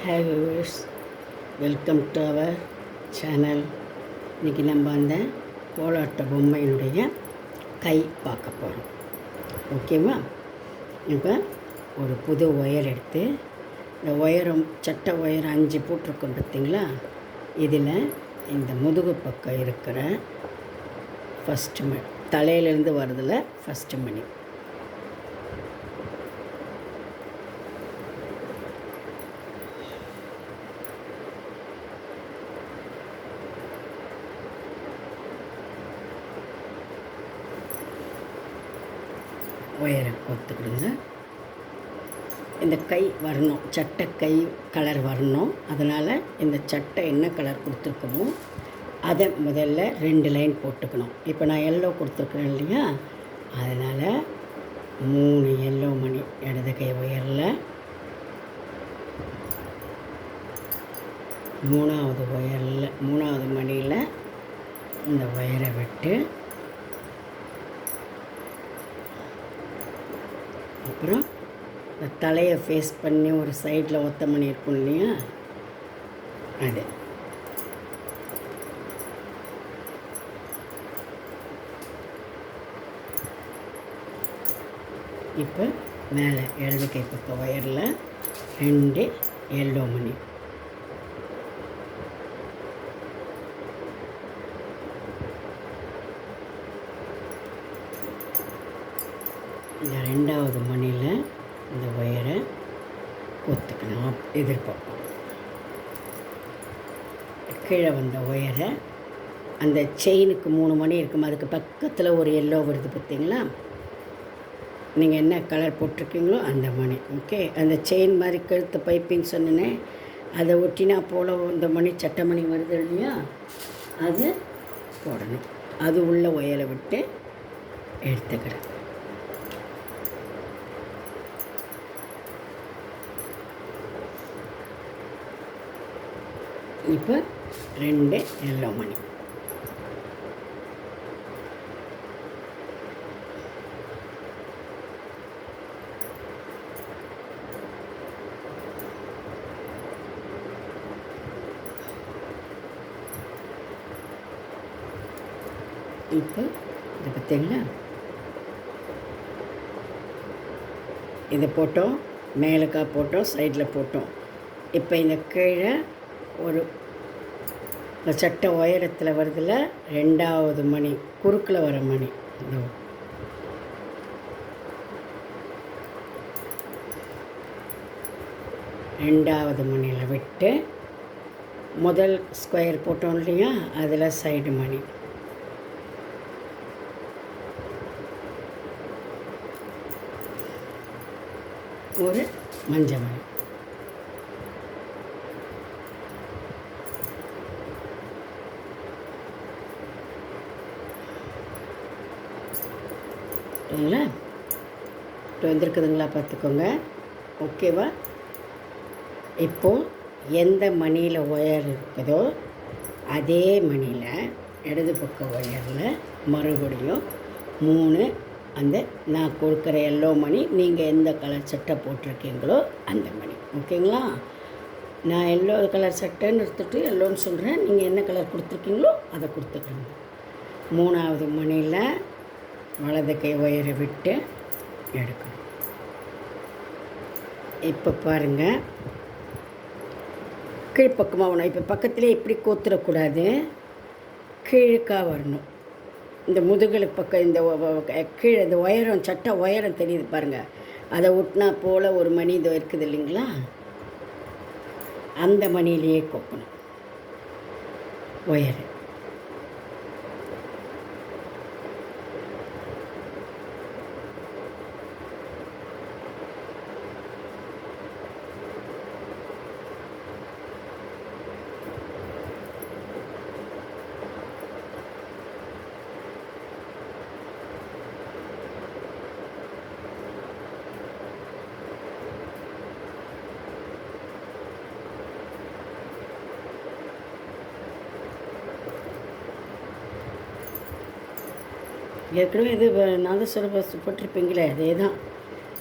Hi viewers, welcome to our channel. இன்றைக்கி நம்ம அந்த கோலாட்ட பொம்மையினுடைய கை பார்க்க போகிறோம். ஓகேவா? இப்போ ஒரு புது ஒயர் எடுத்து, இந்த ஒயரம் சட்டை ஒயர் 5 போட்டிருக்கோம் பார்த்திங்களா? இதில் இந்த முதுகு பக்கம் இருக்கிற ஃபஸ்ட்டு மணி, தலையிலேருந்து வரதில் ஃபஸ்ட்டு மணி ஒயரை கோர்த்துக்கிடுங்க. இந்த கை வரணும், சட்டை கை கலர் வரணும். அதனால் இந்த சட்டை என்ன கலர் கொடுத்துருக்கோமோ அதை முதல்ல 2 லைன் போட்டுக்கணும். இப்போ நான் எல்லோ கொடுத்துருக்குறேன் இல்லையா? அதனால் 3 எல்லோ மணி இடது கை ஒயரில், 3வது ஒயரில் 3வது மணியில் இந்த ஒயரை விட்டு, அப்புறம் இந்த தலையை ஃபேஸ் பண்ணி ஒரு சைடில் ஒத்த மணி இருக்கும் இல்லையா? அது இப்போ மேலே இடது கை பக்கம் ஒயரில் 2 எல்லோ மணி, இந்த 2வது மணியில் இந்த ஒயரை கோர்த்துக்கணும். எதிர்பக்கம் கீழே வந்த ஒயரை அந்த செயினுக்கு 3 மணி இருக்கும், அதுக்கு பக்கத்தில் ஒரு எல்லோ வருது பார்த்திங்களா? நீங்கள் என்ன கலர் போட்டிருக்கீங்களோ அந்த மணி. ஓகே, அந்த செயின் மாதிரி கழுத்து பைப்பிங் சொன்னேனே, அதை ஒட்டினா போல் இந்த மணி சட்டை மணி வருது இல்லையா? அது போடணும். அது உள்ள ஒயரை விட்டு எடுத்துக்கிறேன். இப்போ 2 எல்லோ மணி, இப்போ இதை பார்த்திங்களா? இதை போட்டோம், மேலுக்கா போட்டோம், சைடில் போட்டோம். இப்போ இந்த கீழே ஒரு சட்டை உயரத்தில் வருதில் 2வது மணி குறுக்கில் வர மணி, இதோ 2வது மணியில் விட்டு முதல் ஸ்கொயர் போட்டோம் இல்லையா? அதில் சைடு மணி, ஒரு மஞ்சள் மணி, சரிங்களா? இப்போ வந்துருக்குதுங்களா? பார்த்துக்கோங்க. ஓகேவா? இப்போது எந்த மணியில் ஒயர் இருக்குதோ அதே மணியில் இடது பக்க ஒயரில் மறுபடியும் 3 அந்த நான் கொடுக்குற எல்லோ மணி, நீங்கள் எந்த கலர் சட்டை போட்டிருக்கீங்களோ அந்த மணி. ஓகேங்களா? நான் எல்லோ கலர் சட்டைன்னு எடுத்துகிட்டு எல்லோன்னு சொல்கிறேன், நீங்கள் என்ன கலர் கொடுத்துருக்கீங்களோ அதை கொடுத்துக்கணும். 3வது மணியில் வலது கை ஒயரை விட்டு எடுக்கணும். இப்போ பாருங்கள், கீழ்ப்பக்கமாக வரணும். இப்போ பக்கத்துலேயே இப்படி கோத்துடக்கூடாது, கீழுக்காக வரணும். இந்த முதுகலுக்கு பக்கம் இந்த கீழே இந்த ஒயரம், சட்டை ஒயரம் தெரியுது பாருங்கள், அதை ஒட்டினா போல் ஒரு மணி இதோ இருக்குது இல்லைங்களா? அந்த மணியிலேயே கோக்கணும் ஒயரை. ஏற்கனவே இது நாதஸ்வர போட்டிருப்பீங்களே, அதே தான்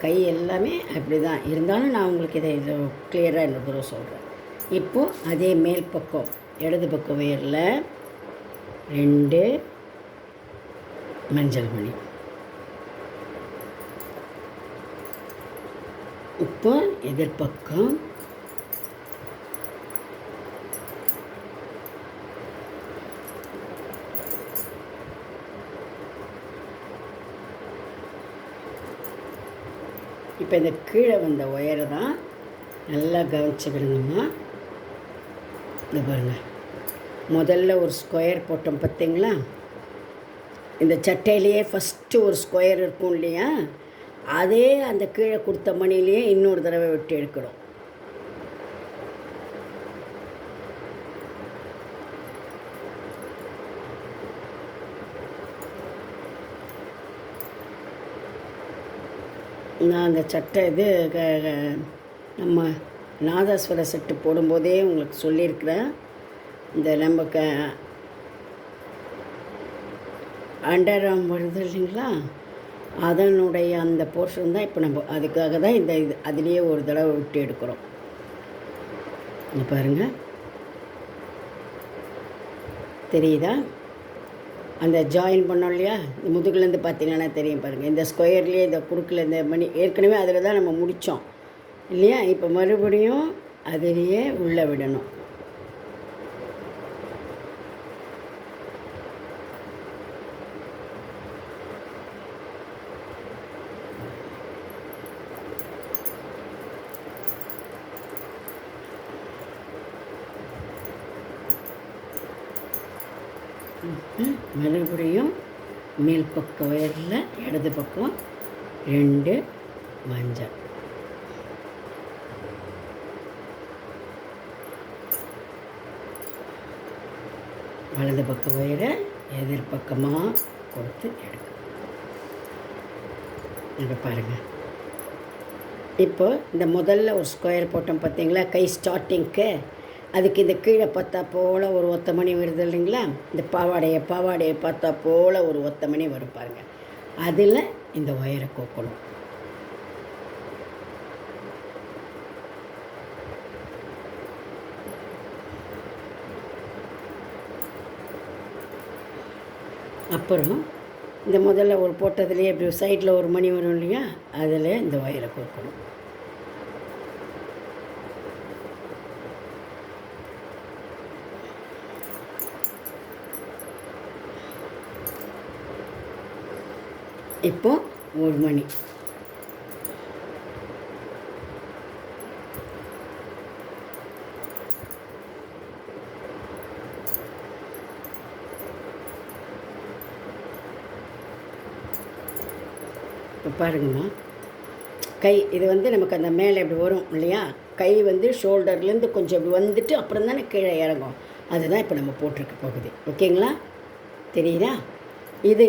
கை எல்லாமே அப்படி தான் இருந்தாலும் நான் உங்களுக்கு இதை கிளியராக இன்னொரு தடவை சொல்கிறேன். இப்போது அதே மேல் பக்கம் இடது பக்கம் ஒயரில் 2 மஞ்சள் மணி. இப்போ எதிர்பக்கம் இப்போ இந்த கீழே வந்த ஒயரை தான் நல்லா கவனிச்சுக்கிடணுமா. இந்த பாருங்கள், முதல்ல ஒரு ஸ்கொயர் போட்டோம் பார்த்தீங்களா? இந்த சட்டையிலேயே ஃபஸ்ட்டு ஒரு ஸ்கொயர் இருக்கும் இல்லையா, அதே அந்த கீழே கொடுத்த மணிலேயே இன்னொரு தடவை விட்டு எடுக்கணும். நான் அந்த சட்டை இது நம்ம நாதஸ்வர செட்டு போடும்போதே உங்களுக்கு சொல்லியிருக்கிறேன். இந்த நம்ம அண்டர்ஆர்ம் வருது இல்லைங்களா, அதனுடைய அந்த போர்ஷன் தான் இப்போ நம்ம அதுக்காக தான் இந்த இது அதுலேயே ஒரு தடவை விட்டு எடுக்கிறோம். இங்கே பாருங்கள், தெரியுதா? அந்த ஜாயின் பண்ணோம் இல்லையா, இந்த முதுகுலேருந்து பார்த்தீங்கன்னா தெரியும் பாருங்கள். இந்த ஸ்கொயர்லேயே இந்த குறுக்கில் இந்த மணி ஏற்கனவே அதில் தான் நம்ம முடித்தோம் இல்லையா. இப்போ மறுபடியும் அதிலேயே உள்ளே விடணும். மறுபடியும் மேல் பக்க ஒயரில் இடது பக்கம் 2 மஞ்சள். வலது பக்க ஒயரை எதிர்பக்கமாக கொடுத்து எடுக்கும். இங்கே பாருங்கள், இப்போ இந்த முதல்ல ஒரு ஸ்கொயர் போட்டோம் பார்த்தீங்களா, கை ஸ்டார்டிங்க்கு. அதுக்கு இந்த கீழே பார்த்தா போல் ஒரு ஒத்த மணி வருது இல்லைங்களா, இந்த பாவாடையை பார்த்தா போல் ஒரு ஒத்த மணி வரும் பாருங்கள். அதில் இந்த ஒயரை கோக்கணும். அப்புறம் இந்த முதல்ல ஒரு போட்டதுலேயே இப்படி சைடில் ஒரு மணி வரும் இல்லையா, அதில் இந்த ஒயரை கோக்கணும். இப்போ ஒரு மணி. இப்போ பாருங்கம்மா, கை இது வந்து நமக்கு அந்த மேலே இப்படி வரும் இல்லையா, கை வந்து ஷோல்டர்லேருந்து கொஞ்சம் இப்படி வந்துட்டு அப்புறம் தானே கீழே இறங்கும். அதுதான் இப்போ நம்ம போட்டிருக்க போகுது. ஓகேங்களா? தெரியுதா? இது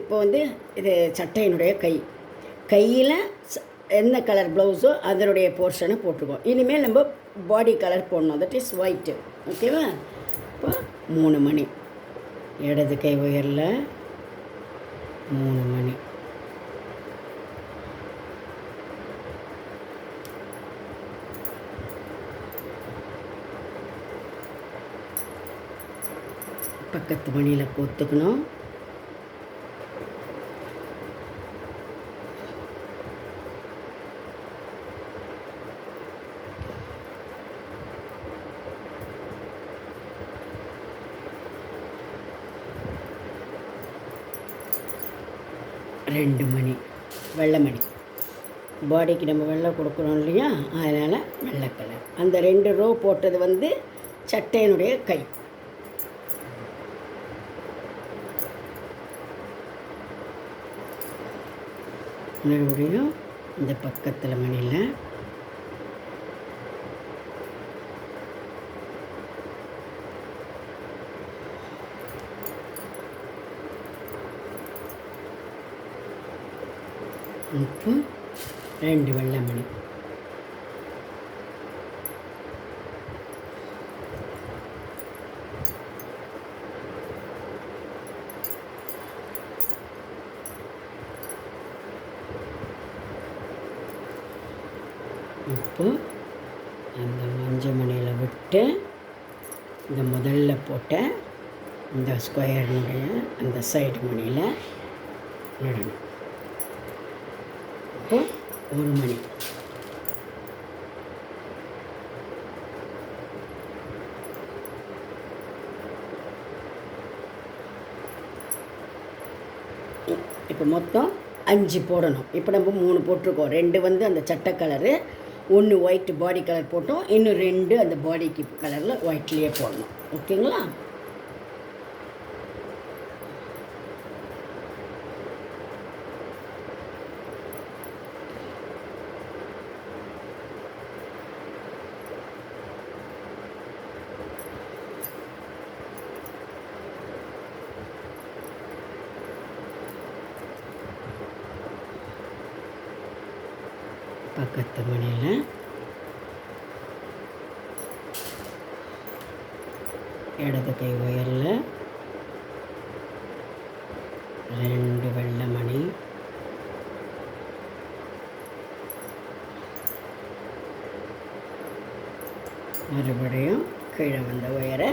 இப்போ வந்து இது சட்டையினுடைய கையில் என்ன கலர் ப்ளவுஸோ அதனுடைய போர்ஷனை போட்டிருக்கோம். இனிமேல் நம்ம பாடி கலர் போடணும், தட் இஸ் ஒயிட்டு. ஓகேவா? இப்போ 3 மணி இடது கை உயரில் 3 மணி. பக்கத்து மணியில் கோத்துக்கணும். ரெண்டு மணி வெள்ளை மணி. பாடிக்கு நம்ம வெள்ளை கொடுக்குறோம் இல்லையா, அதனால் வெள்ளை கலர். அந்த 2 ரோ போட்டது வந்து சட்டையினுடைய கை. மறுபடியும் இந்த பக்கத்தில் மணியில் இப்போ 2 வெள்ளை மணி. இப்போ அந்த 5 மணியில் விட்டு இந்த முதல்ல போட்ட இந்த ஸ்கொயர்னுடைய அந்த சைடு மணியில் நடணும். இப்போ 1 மணி. இப்போ மொத்தம் 5 போடணும். இப்போ நம்ம 3 போட்டிருக்கோம். 2 வந்து அந்த சட்டை கலரு, 1 ஒயிட் பாடி கலர் போட்டோம், இன்னும் 2 அந்த பாடிக்கு கலரில் ஒயிட்லேயே போடணும். ஓகேங்களா? பக்கத்து மணியில் இடது கை ஒயரில் 2 வெள்ளை மணி, மறுபடியும் கீழே வந்த ஒயரை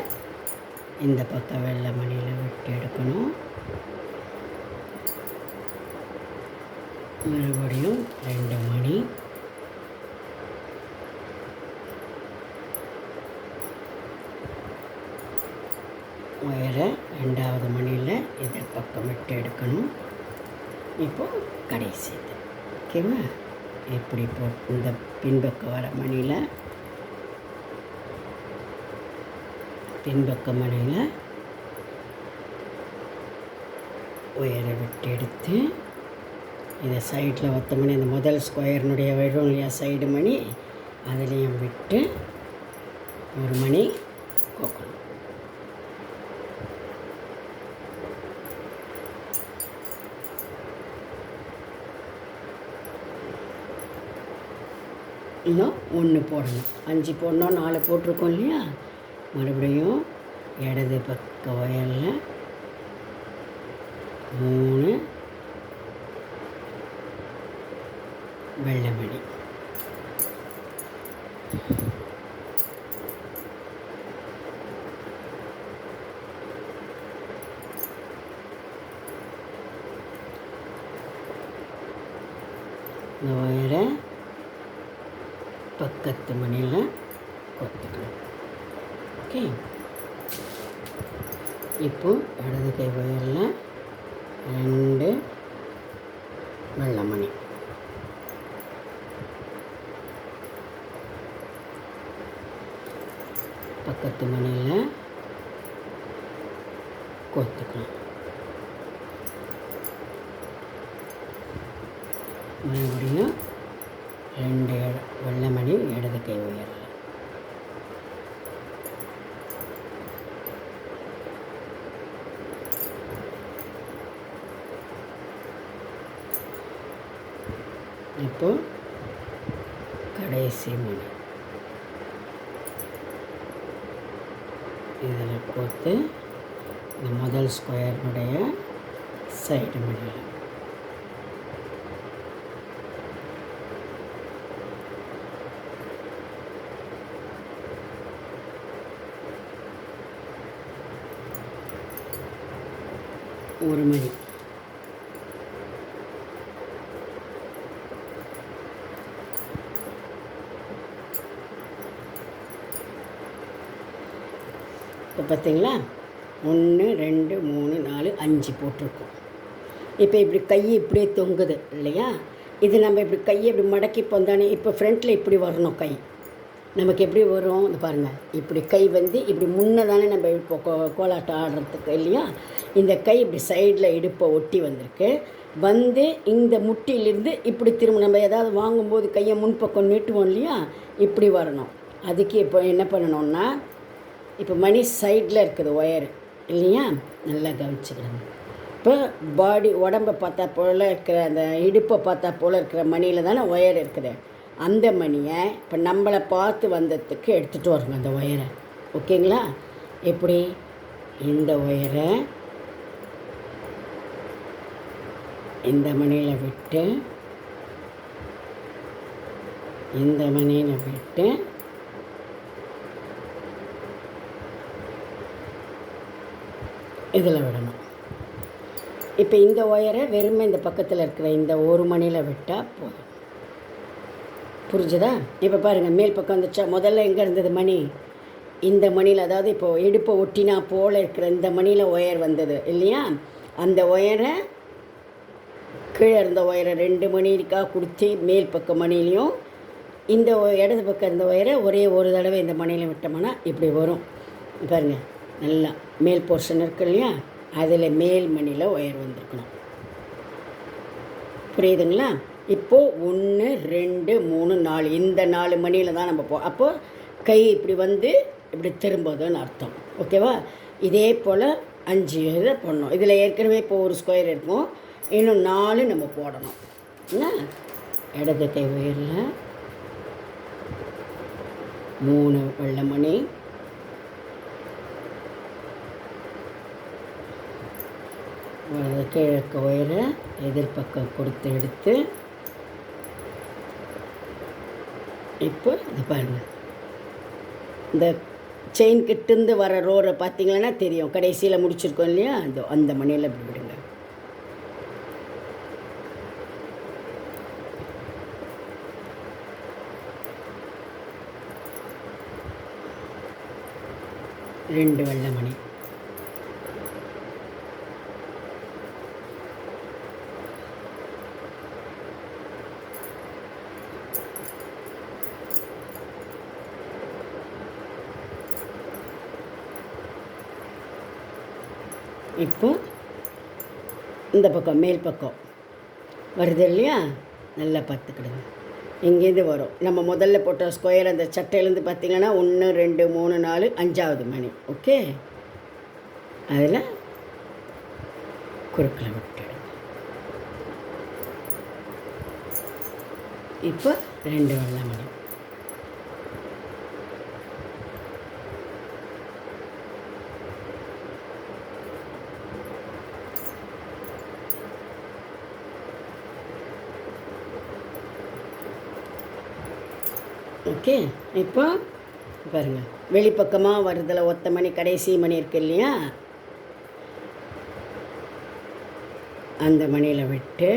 இந்த பக்கம் வெள்ளை மணியில் விட்டு எடுக்கணும். மறுபடியும் 2 மணி, ஒயரை 2வது மணியில் எதிர் பக்கம் விட்டு எடுக்கணும். இப்போது கடைசி ஓகேவா? இப்படி இந்த பின்பக்கம் வர மணியில் பின்பக்க மணியில் ஒயரை விட்டு எடுத்து இதை சைடில் ஒத்த மணி, இந்த முதல் ஸ்கொயர்னுடைய வரும் இல்லையா சைடு மணி, அதுலேயும் விட்டு 1 மணி கோக்கணும். இன்னும் 1 போடணும். 5 போடணும், 4 போட்டிருக்கோம் இல்லையா? மறுபடியும் இடது பக்க ஒயரில் 3 வெள்ளை மணி, இந்த ஒயரை பக்கத்து மணியில் கொத்துக்கணும். ஓகே. இப்போ இடது கை ஒயரில் 2 வெள்ளை மணி, பக்கத்து மணியில் கொத்துக்கணும். மறுபடியும் 2 வெள்ளை மணி இடது கை உயரில். இப்போ கடைசி மணி இதில் கோர்த்து இந்த முதல் ஸ்கொயர்னுடைய சைடு மணியில் ஒரு மணி. இப்போ பார்த்தீங்களா 1 2 3 4 5 போட்டிருக்கோம். இப்போ இப்படி கை இப்படியே தொங்குது இல்லையா? இது நம்ம இப்படி கையை இப்படி மடக்கி போந்தானே, இப்போ ஃப்ரண்ட்டில் இப்படி வரணும். கை நமக்கு எப்படி வரும்? இந்த பாருங்கள், இப்படி கை வந்து இப்படி முன்னே தானே நம்ம இப்போ கோலாட்டம் ஆடுறதுக்கு இல்லையா? இந்த கை இப்படி சைடில் இடுப்பை ஒட்டி வந்திருக்கு. வந்து இந்த முட்டியிலிருந்து இப்படி திரும்ப நம்ம ஏதாவது வாங்கும்போது கையை முன்பக்கம் நீட்டுவோம் இல்லையா? இப்படி வரணும். அதுக்கு இப்போ என்ன பண்ணணும்னா, இப்போ மணி சைடில் இருக்குது ஒயரு இல்லையா? நல்லா கவனிச்சுக்கிறாங்க. இப்போ பாடி உடம்பை பார்த்தா போல் இருக்கிற அந்த இடுப்பை பார்த்தா போல் இருக்கிற மணியில் தானே ஒயர் இருக்குது. அந்த மணியை இப்போ நம்மளை பார்த்து வந்ததுக்கு எடுத்துகிட்டு வரணும் அந்த ஒயரை. ஓகேங்களா? எப்படி இந்த ஒயரை இந்த மணியில் விட்டு இந்த மணியில் விட்டு இதில் விடணும். இப்போ இந்த ஒயரை வெறுமை இந்த பக்கத்தில் இருக்கிற இந்த ஒரு மணியில் விட்டால் போதும். புரிஞ்சுதா? இப்போ பாருங்கள், மேல் பக்கம் வந்துச்சா? முதல்ல எங்கே இருந்தது மணி? இந்த மணியில், அதாவது இப்போது இடுப்பை ஒட்டினா போல் இருக்கிற இந்த மணியில் ஒயர் வந்தது இல்லையா? அந்த ஒயரை கீழே இருந்த ஒயரை 2 மணிக்காக கொடுத்து மேல் பக்க மணிலையும் இந்த இடது பக்கம் இருந்த ஒயரை ஒரே ஒரு தடவை இந்த மணியில் விட்டோம்னா இப்படி வரும். பாருங்கள், நல்லா மேல் போர்ஷன் இருக்கு இல்லையா? அதில் மேல் மணியில் ஒயர் வந்திருக்கணும். புரியுதுங்களா? இப்போது 1 2 3 4 இந்த 4 மணியில் தான் நம்ம அப்போது கை இப்படி வந்து இப்படி திரும்புதுன்னு அர்த்தம். ஓகேவா? இதே போல் 5 இதை போடணும். இதில் ஏற்கனவே இப்போ ஒரு ஸ்கொயர் இருக்கும், இன்னும் 4 நம்ம போடணும். என்ன? இடது கை உயரில் 3 வெள்ளை மணி, கிழக்கு உயரை எதிர்பக்கம் கொடுத்து எடுத்து இப்போ இது பாருங்கள், இந்த செயின் கிட்டேருந்து வர ரோரை பார்த்தீங்கன்னா தெரியும், கடைசியில் முடிச்சிருக்கோம் இல்லையா? அந்த மணியில் இப்படி விடுங்க. ரெண்டு வெள்ளை மணி. இப்போ இந்த பக்கம் மேல் பக்கம் வருது இல்லையா? நல்லா பார்த்துக்கிடுங்க. இங்கேருந்து வரும். நம்ம முதல்ல போட்ட ஸ்கொயர் அந்த சட்டையிலேருந்து பார்த்திங்கன்னா 1 2 3 4 5வது மணி. ஓகே, அதில் குறுக்கில் விட்டுடும். இப்போ 2 வெள்ளை மணி. ஓகே, இப்போ பாருங்கள், வெளிப்பக்கமாக வருதில் ஒத்த மணி கடைசி மணி இருக்கு இல்லையா? அந்த மணியில் விட்டு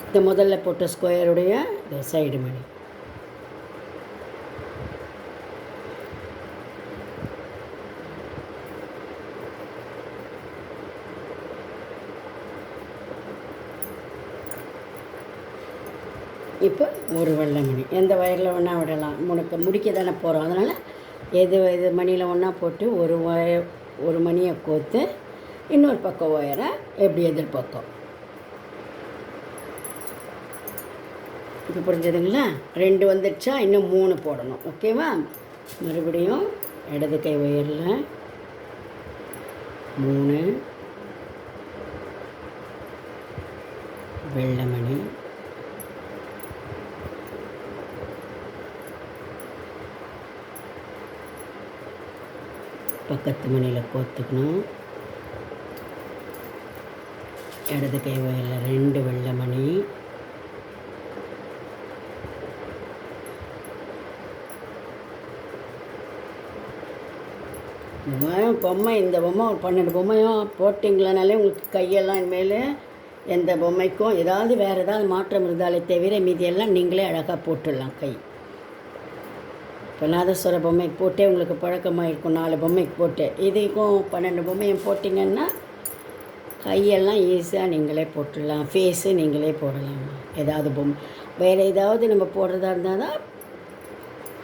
இந்த முதல்ல போட்ட ஸ்கொயருடைய சைடு மணி. இப்போ ஒரு வெள்ளை மணி எந்த வயரில் ஒன்றா விடலாம். முடிக்க தானே போகிறோம், அதனால் எது மணியில் ஒன்றா போட்டு ஒரு மணியை கோர்த்து இன்னொரு பக்கம் ஒயரை எப்படி எதிர்பக்கம். இப்போ புரிஞ்சதுங்களா? 2 வந்துடுச்சா? இன்னும் 3 போடணும். ஓகேவா? மறுபடியும் இடது கை ஒயரில் 3 வெள்ளை மணி, பக்கத்து மணியில் கோர்த்துக்கணும். இடது கை வயலில் 2 வெள்ளை மணி, இந்த பொம்மை ஒரு 12 பொம்மையும் போட்டிங்களானாலே உங்களுக்கு கையெல்லாம் இனிமேல் எந்த பொம்மைக்கும் ஏதாவது வேறு ஏதாவது மாற்றம் இருந்தாலே தவிர மீதியெல்லாம் நீங்களே அழகாக போட்டுடலாம். கை இப்போ நாதஸ்வர பொம்மைக்கு போட்டே உங்களுக்கு பழக்கமாக இருக்கும். 4 பொம்மைக்கு போட்டு இதுக்கும் 12 பொம்மையும் போட்டிங்கன்னா கையெல்லாம் ஈஸியாக நீங்களே போட்டுடலாம். ஃபேஸு நீங்களே போடலாம். ஏதாவது பொம்மை வேறு ஏதாவது நம்ம போடுறதா இருந்தால் தான்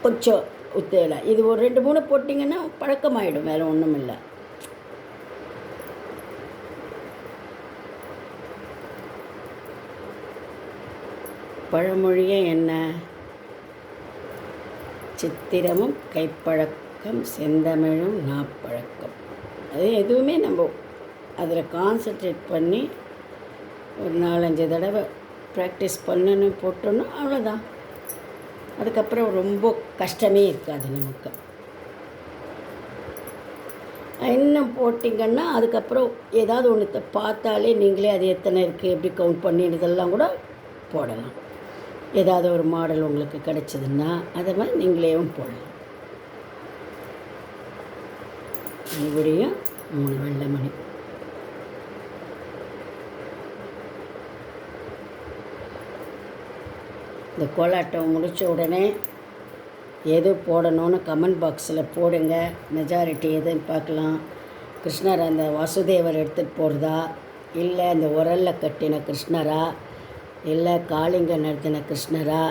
கொஞ்சம் உத்தேலாம். இது ஒரு 2 3 போட்டிங்கன்னா பழக்கமாகிடும், வேறு ஒன்றும் இல்லை. பழமொழியே என்ன? சித்திரமும் கைப்பழக்கம் செந்தமிழும் நாப்பழக்கம். அது எதுவுமே நம்ம அதில் கான்சன்ட்ரேட் பண்ணி ஒரு 4-5 தடவை ப்ராக்டிஸ் பண்ணணும், போட்டணும், அவ்வளோதான். அதுக்கப்புறம் ரொம்ப கஷ்டமே இருக்காது நமக்கு. இன்னும் போட்டிங்கன்னா அதுக்கப்புறம் ஏதாவது ஒன்று பார்த்தாலே நீங்களே அது எத்தனை இருக்குது எப்படி கவுண்ட் பண்ணி இதெல்லாம் கூட போடலாம். ஏதாவது ஒரு மாடல் உங்களுக்கு கிடச்சிதுன்னா அதை மாதிரி நீங்களேவும் போடலாம். மறுபடியும் 3 வெள்ளை மணி. இந்த கோலாட்டம் முடித்த உடனே எது போடணும்னு கமெண்ட் பாக்ஸில் போடுங்க. மெஜாரிட்டி எதுன்னு பார்க்கலாம். கிருஷ்ணர் அந்த வாசுதேவர் எடுத்துகிட்டு போகிறதா, இல்லை இந்த உரலில் கட்டின கிருஷ்ணரா, இல்லை காளிங்க நடத்தின கிருஷ்ணரா,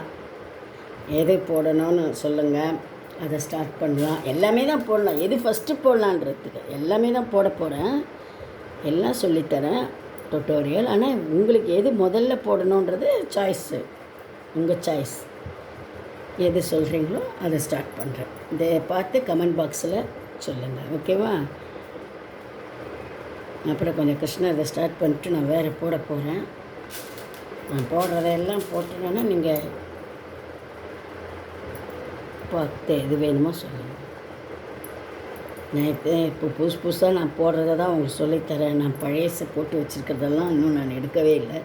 எது போடணும்னு சொல்லுங்கள். அதை ஸ்டார்ட் பண்ணலாம். எல்லாமே தான் போடலாம். எது ஃபஸ்ட்டு போடலான்றதுக்கு எல்லாமே தான் போட போகிறேன். எல்லாம் சொல்லித்தரேன் டுட்டோரியல். ஆனால் உங்களுக்கு எது முதல்ல போடணுன்றது சாய்ஸு, உங்கள் சாய்ஸ். எது சொல்கிறீங்களோ அதை ஸ்டார்ட் பண்ணுறேன். இதை பார்த்து கமெண்ட் பாக்ஸில் சொல்லுங்கள், ஓகேவா? அப்புறம் கொஞ்சம் கிருஷ்ணர் இதை ஸ்டார்ட் பண்ணிட்டு நான் வேறு போட போகிறேன். நான் போடுறதையெல்லாம் போட்டுட்டேன்னா நீங்கள் பார்த்து எது வேணுமோ சொல்லுங்கள். நேற்று இப்போ புதுசாக நான் போடுறத தான் உங்களுக்கு சொல்லித்தரேன். நான் பழையசை போட்டு வச்சுருக்கிறதெல்லாம் இன்னும் நான் எடுக்கவே இல்லை.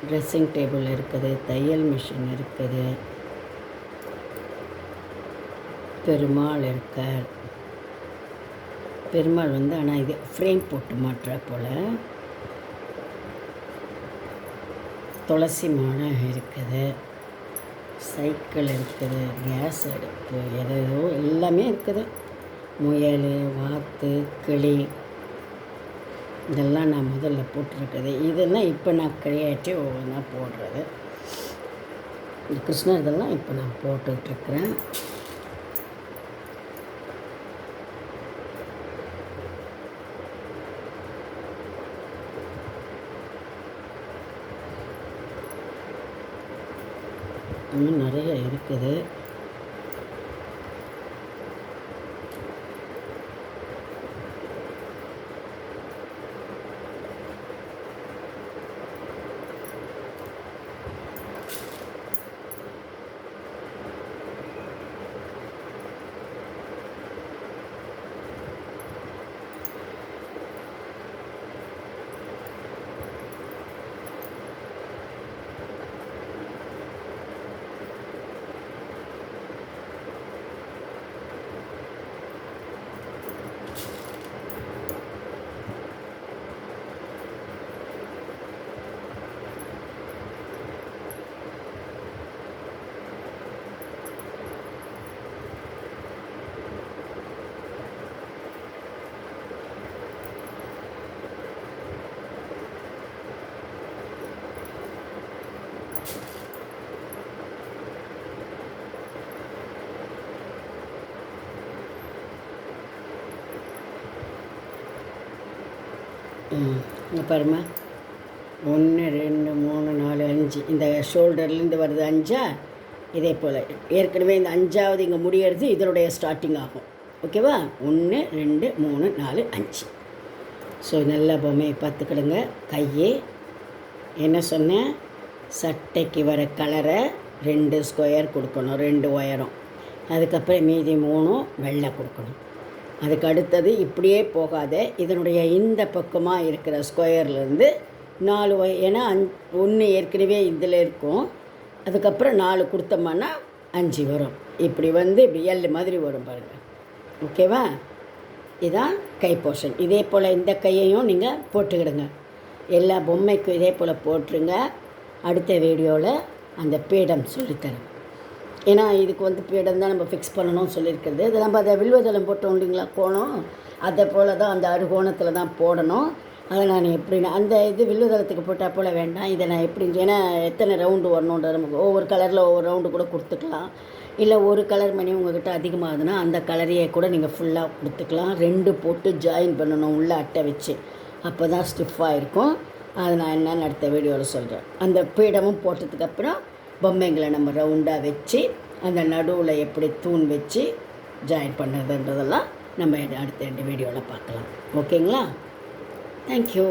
ட்ரெஸ்ஸிங் டேபிள் இருக்குது, தையல் மிஷின் இருக்குது, பெருமாள் இருக்கார். பெருமாள் ஆனால் இது ஃப்ரேம் போட்டு மாட்டுற போல். துளசி மாலை இருக்குது, சைக்கிள் இருக்குது, கேஸ் அடுப்பு, எதோ எல்லாமே இருக்குது. முயல், வாத்து, கிளி, இதெல்லாம் நான் முதல்ல போட்டிருக்குது. இதெல்லாம் இப்போ நான் கிரியேட்டிவ் ஒவ்வொன்றா போடுறது. இந்த கிருஷ்ணர் இதெல்லாம் இப்போ நான் போட்டுட்ருக்குறேன். இன்னும் நிறைய இருக்குது. இங்கே பாருமா, 1 2 3 4 5 இந்த ஷோல்டர்லேருந்து வருது 5. இதே போல் ஏற்கனவே இந்த 5ஆவது இங்கே முடியறது இதனுடைய ஸ்டார்டிங் ஆகும். ஓகேவா? 1 2 3 4 5. ஸோ நல்ல பொம்மையை பார்த்துக்கிடுங்க. கையே என்ன சொன்னேன், சட்டைக்கு வர கலரை 2 ஸ்கொயர் கொடுக்கணும், 2 உயரம். அதுக்கப்புறம் மீதி 3 வெள்ளை கொடுக்கணும். அதுக்கு அடுத்தது இப்படியே போகாத, இதனுடைய இந்த பக்கமாக இருக்கிற ஸ்கொயர்லேருந்து 4 ஏன்னா 1 ஏற்கனவே இதில் இருக்கும். அதுக்கப்புறம் 4 கொடுத்தோம்னா 5 வரும். இப்படி இப்படி எல் மாதிரி வரும் பாருங்கள். ஓகேவா? இதுதான் கை போர்ஷன். இதே போல் இந்த கையையும் நீங்கள் போட்டுக்கிடுங்க. எல்லா பொம்மைக்கும் இதே போல் போட்டுருங்க. அடுத்த வீடியோவில் அந்த பீடம் சொல்லித்தரேன். ஏன்னா இதுக்கு பீடம் தான் நம்ம ஃபிக்ஸ் பண்ணணும்னு சொல்லியிருக்கிறது. இது நம்ம அதை வில்வதளம் போட்டோம் இல்லைங்களா, கோணம், அதை போல் தான் அந்த அறுகோணத்தில் தான் போடணும். அதை நான் எப்படின்னா அந்த வில்வதளத்துக்கு போட்டால் போல் வேண்டாம். இதை நான் எப்படி, ஏன்னா எத்தனை ரவுண்டு வரணுன்ற நமக்கு ஒவ்வொரு கலரில் ஒவ்வொரு ரவுண்டு கூட கொடுத்துக்கலாம். இல்லை ஒரு கலர் மணி உங்கள்கிட்ட அதிகமாகுதுன்னா அந்த கலரையே கூட நீங்கள் ஃபுல்லாக கொடுத்துக்கலாம். 2 போட்டு ஜாயின் பண்ணணும் உள்ளே அட்டை வச்சு, அப்போ தான் ஸ்டிஃபாக இருக்கும். அதை நான் என்னென்னு அடுத்த வீடியோவில் சொல்கிறேன். அந்த பீடமும் போட்டதுக்கப்புறம் பொம்மைங்களை நம்ம ரவுண்டாக வச்சு அந்த நடுவில் எப்படி தூண் வச்சு ஜாயின் பண்ணுறதுன்றதெல்லாம் நம்ம அடுத்த 2 வீடியோவில் பார்க்கலாம். ஓகேங்களா? தேங்க்யூ.